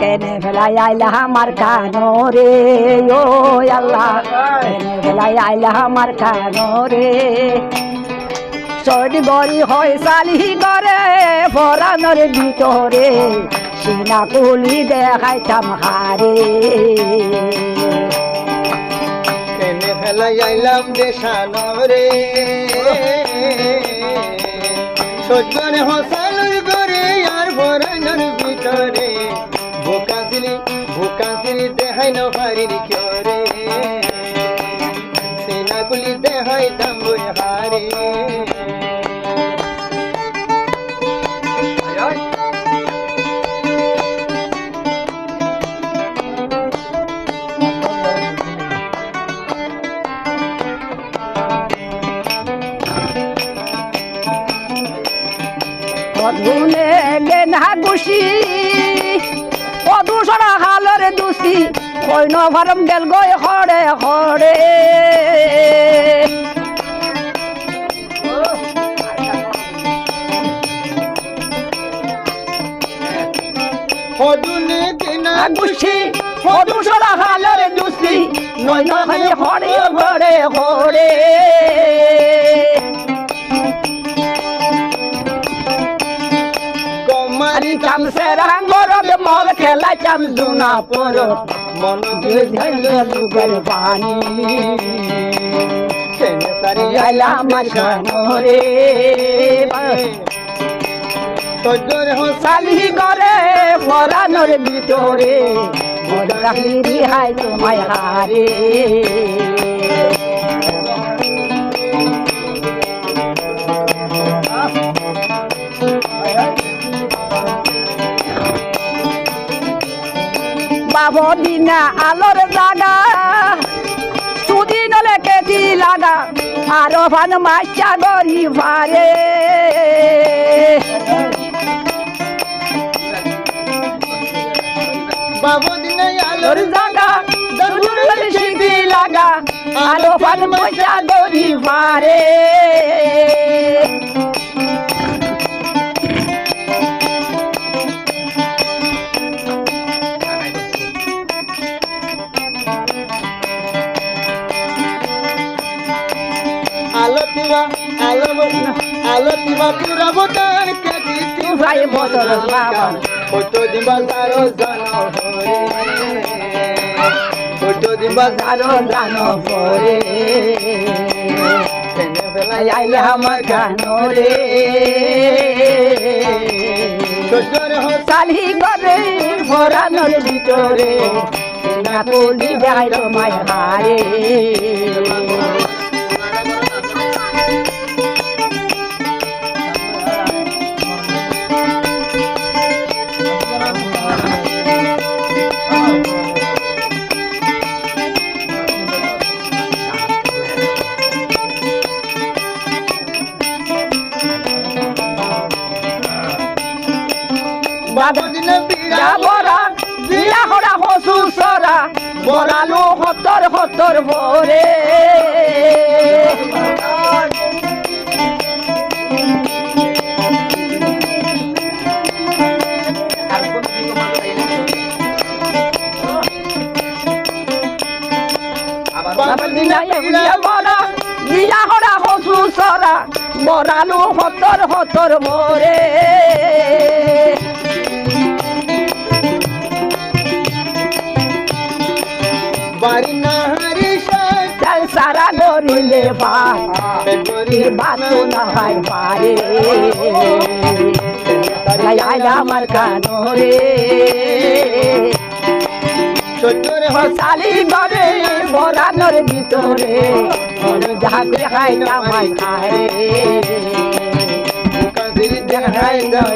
কেনে ফেলাই আইলা আমার কানো রে ও আল্লাহ কেনে ফেলাই আইলা আমার কানো রে সর্দি গরি হয় সালি করে পরানোর ভিতরে সিনা কুলি দেখাইতাম হারে কেনে ফেলাই আইলাম দেশানো রে সজ্জনে হসানোর করে আর পরানোর ভিতরে ভোকাসিরি দেখাই না হারির করে সিনা কুলি দেখাইতাম বই হারে মধুনে গেনা গুছি প্রদূষণ হালরে দুষি কইন ভরম গেল গই হরে হরে মধুনে গেনা গুছি প্রদূষণ হালরে দুষি নইন খালি হরে হরে হরে মারি চাম সেরাঙ্গরদ মল খেলা চাম দুনা পর মন দুগের পানি কেনে সারি আইলা আমার কানরে সজ্জর সালি করে পরানোর ভিতরে মনে রাখলি রিহাই তোমায় হারে বাবো দিনা আলোর জাগা সুদিন কেটি লাগা আরো ভান মাইচা গরি ভারে বাবু দিনে আলোর জাগা দুলুল শিখি লাগা আরো ভান মাইচা গরি ভারে আলতিবা পুরা বতার কেজি ভাই বদল বাবা ফটো দিবা সারো জানো হরে ফটো দিবা আরো জানো পরে কেনে ফেলাই আইলে আমার কানরে সজ্জর সালি করে পরানোর ভিতরে না তুলি দেয় তোমায় হারে বাবু দিনে বিরা বরা বিয়া করা হসু সরা বরালো হতর হতর ভরে বাবা দিনা বিয়া বরা বিয়া করা হসু সরা বরালো হতর হতর ভরে বাড়ি না হারি চল সারা গরিলে বাড়ি বাতো না হয় পারে আইলা আমার কানরে সজ্জর সালি করে বরানোর ভিতরে জাগে খাই জামাই খায় কাজির দেখাই দাও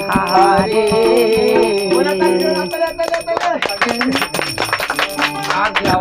হারে